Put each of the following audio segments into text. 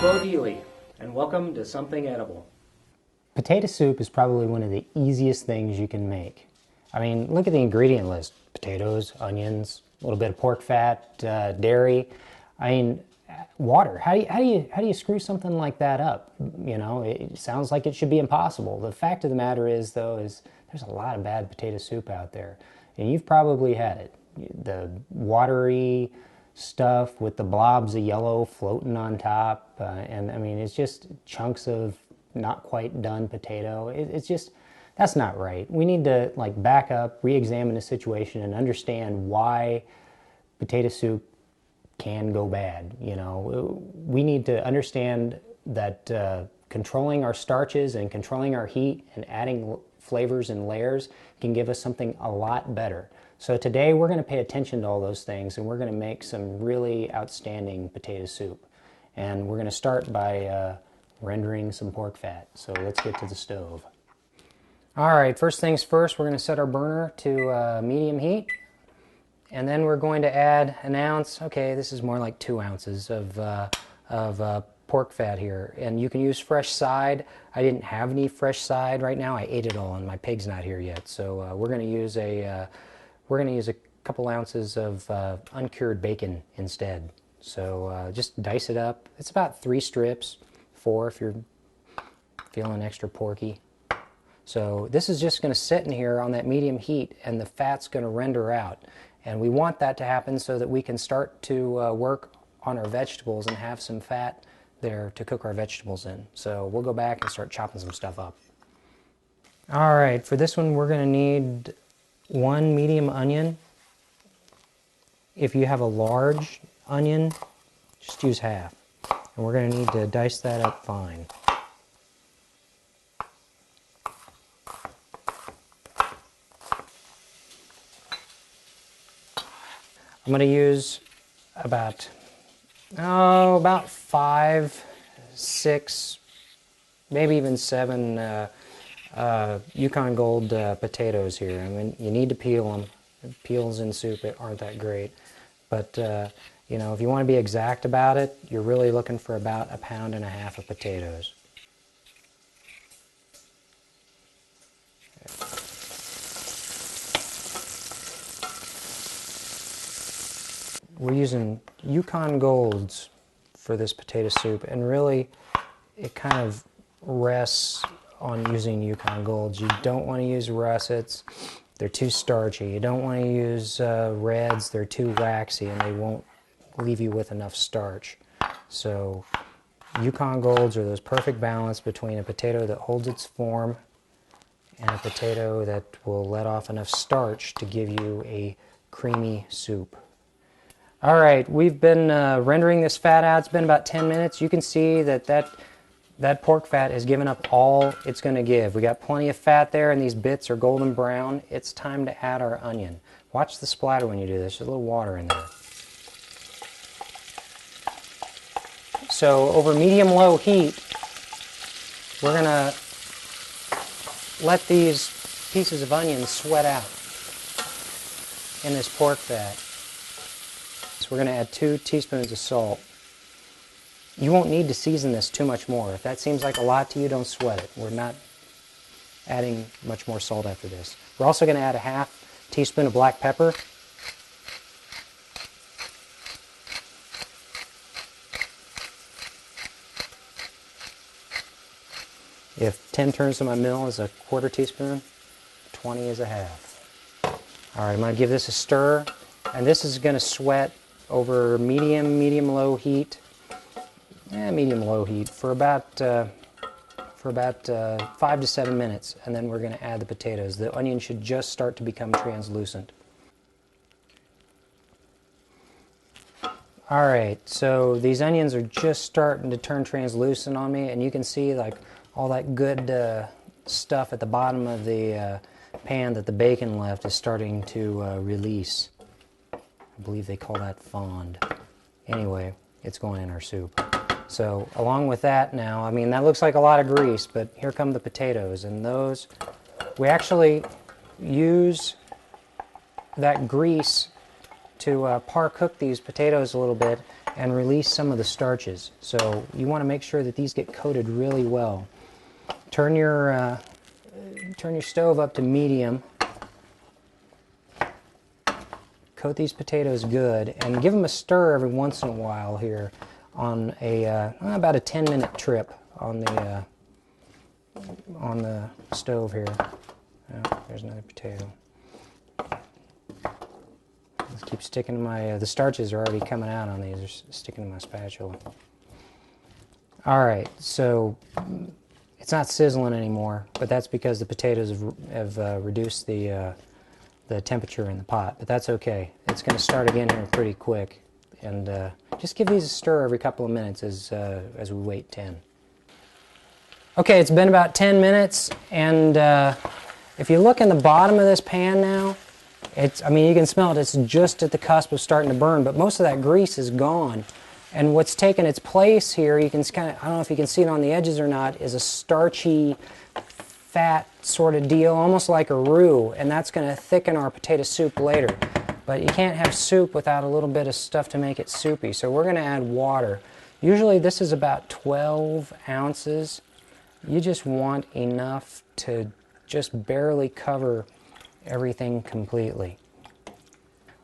Hello Dealey, and welcome to Something Edible. Potato soup is probably one of the easiest things you can make. I mean, look at the ingredient list. Potatoes, onions, a little bit of pork fat, dairy. I mean, water. How do you screw something like that up? You know, it sounds like it should be impossible. The fact of the matter is, though, is there's a lot of bad potato soup out there. And you've probably had it. The watery stuff with the blobs of yellow floating on top. And I mean, it's just chunks of not quite done potato. It's just, that's not right. We need to like back up, re-examine the situation and understand why potato soup can go bad. You know, we need to understand that controlling our starches and controlling our heat and adding flavors and layers can give us something a lot better. So today we're going to pay attention to all those things and we're going to make some really outstanding potato soup. And we're going to start by rendering some pork fat. So let's get to the stove. All right, first things first, we're going to set our burner to medium heat. And then we're going to add an ounce, okay, this is more like 2 ounces of pork fat here. And you can use fresh side. I didn't have any fresh side right now. I ate it all and my pig's not here yet. So we're going to use a couple ounces of uncured bacon instead. So just dice it up. It's about 3 strips, 4 if you're feeling extra porky. So this is just going to sit in here on that medium heat and the fat's going to render out. And we want that to happen so that we can start to work on our vegetables and have some fat there to cook our vegetables in. So we'll go back and start chopping some stuff up. All right, for this one we're going to need 1 medium onion. If you have a large onion, just use half. And we're going to need to dice that up fine. I'm going to use about 5, 6, maybe even 7 Yukon Gold potatoes here. I mean, you need to peel them. Peels in soup aren't that great. But, you know, if you want to be exact about it, you're really looking for about 1.5 pounds of potatoes. We're using Yukon Golds for this potato soup, and really it kind of rests on using Yukon Golds. You don't want to use russets, they're too starchy. You don't want to use reds, they're too waxy and they won't leave you with enough starch. So Yukon Golds are those perfect balance between a potato that holds its form and a potato that will let off enough starch to give you a creamy soup. All right, we've been rendering this fat out. It's been about 10 minutes. You can see that pork fat has given up all it's going to give. We got plenty of fat there, and these bits are golden brown. It's time to add our onion. Watch the splatter when you do this. There's a little water in there. So over medium-low heat, we're going to let these pieces of onion sweat out in this pork fat. So we're going to add 2 teaspoons of salt. You won't need to season this too much more. If that seems like a lot to you, don't sweat it. We're not adding much more salt after this. We're also going to add a 1/2 teaspoon of black pepper. If 10 turns to my mill is a 1/4 teaspoon, 20 is a 1/2. All right, I'm going to give this a stir, and this is going to sweat over medium-low heat. Medium-low heat for about 5 to 7 minutes, and then we're going to add the potatoes. The onion should just start to become translucent. All right, so these onions are just starting to turn translucent on me, and you can see like all that good stuff at the bottom of the pan that the bacon left is starting to release. I believe they call that fond. Anyway, it's going in our soup. So along with that now, I mean, that looks like a lot of grease, but here come the potatoes. And those, we actually use that grease to par cook these potatoes a little bit and release some of the starches. So you want to make sure that these get coated really well. Turn your stove up to medium. Coat these potatoes good and give them a stir every once in a while here on about a 10-minute trip on the stove here. Oh, there's another potato. Let's keep sticking to my, the starches are already coming out on these, they're sticking to my spatula. All right, so it's not sizzling anymore, but that's because the potatoes have reduced the temperature in the pot, but that's okay. It's going to start again here pretty quick, and just give these a stir every couple of minutes as we wait 10. Okay, it's been about 10 minutes, and if you look in the bottom of this pan now, I mean, you can smell it. It's just at the cusp of starting to burn, but most of that grease is gone. And what's taken its place here, you can kind of, I don't know if you can see it on the edges or not, is a starchy, fat sort of deal, almost like a roux, and that's going to thicken our potato soup later. But you can't have soup without a little bit of stuff to make it soupy, so we're going to add water. Usually this is about 12 ounces. You just want enough to just barely cover everything completely.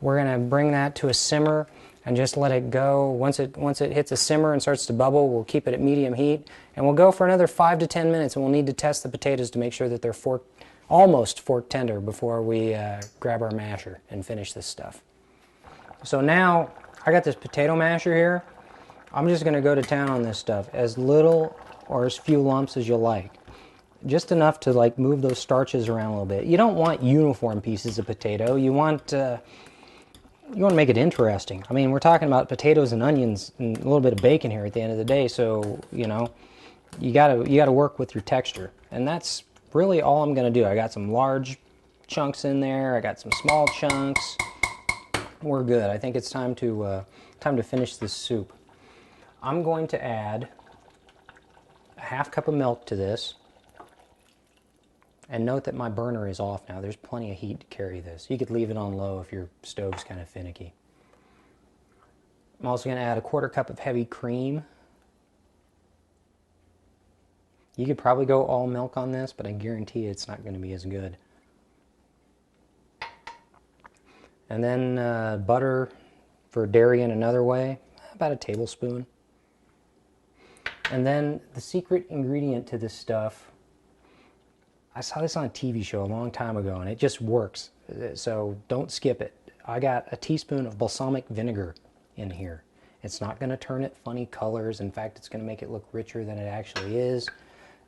We're going to bring that to a simmer and just let it go. Once it hits a simmer and starts to bubble, we'll keep it at medium heat, and we'll go for another 5 to 10 minutes, and we'll need to test the potatoes to make sure that they're almost fork tender before we grab our masher and finish this stuff. So now I got this potato masher here. I'm just going to go to town on this stuff, as little or as few lumps as you like. Just enough to like move those starches around a little bit. You don't want uniform pieces of potato. You want to make it interesting. I mean, we're talking about potatoes and onions and a little bit of bacon here at the end of the day, so you know, you gotta work with your texture, and that's really all I'm going to do. I got some large chunks in there. I got some small chunks. We're good. I think it's time to finish this soup. I'm going to add a half cup of milk to this. And note that my burner is off now. There's plenty of heat to carry this. You could leave it on low if your stove's kind of finicky. I'm also going to add a 1/4 cup of heavy cream. You could probably go all milk on this, but I guarantee it's not going to be as good. And then butter for dairy in another way, about a tablespoon. And then the secret ingredient to this stuff, I saw this on a TV show a long time ago, and it just works, so don't skip it. I got a teaspoon of balsamic vinegar in here. It's not going to turn it funny colors. In fact, it's going to make it look richer than it actually is.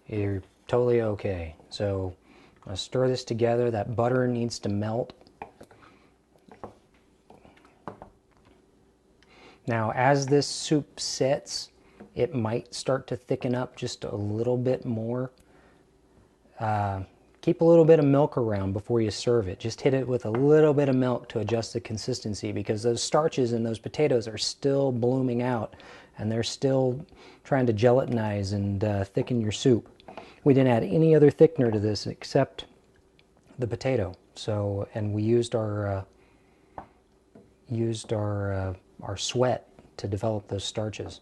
You're totally okay. So I'm going to stir this together. That butter needs to melt. Now, as this soup sets, it might start to thicken up just a little bit more. Keep a little bit of milk around before you serve it. Just hit it with a little bit of milk to adjust the consistency, because those starches in those potatoes are still blooming out, and they're still trying to gelatinize and thicken your soup. We didn't add any other thickener to this except the potato. So, and we used our sweat to develop those starches.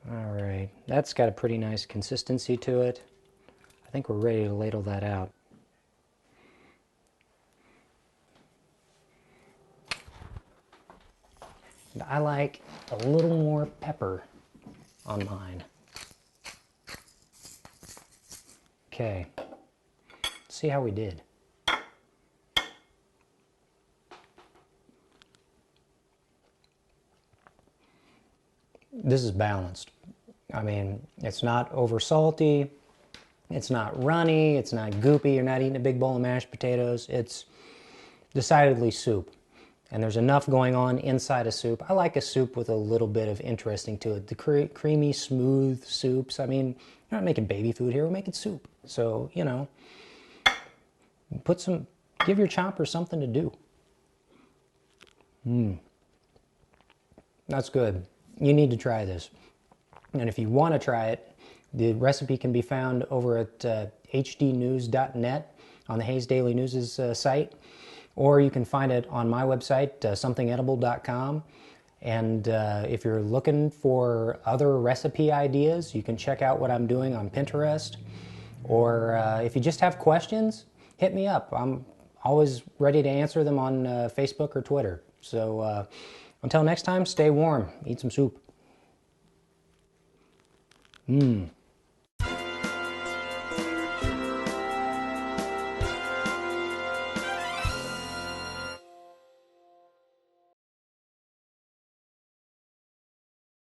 All right, that's got a pretty nice consistency to it. I think we're ready to ladle that out. And I like a little more pepper on mine. Okay, let's see how we did. This is balanced. I mean, it's not over salty, it's not runny, it's not goopy, you're not eating a big bowl of mashed potatoes. It's decidedly soup. And there's enough going on inside a soup. I like a soup with a little bit of interesting to it. The creamy, smooth soups. I mean, we're not making baby food here, we're making soup. So, you know, give your chopper something to do. That's good. You need to try this. And if you want to try it, the recipe can be found over at hdnews.net. on the Hayes Daily News' site, or you can find it on my website, somethingedible.com. And if you're looking for other recipe ideas, you can check out what I'm doing on Pinterest. Or if you just have questions, hit me up. I'm always ready to answer them on Facebook or Twitter. So until next time, stay warm. Eat some soup. Mmm.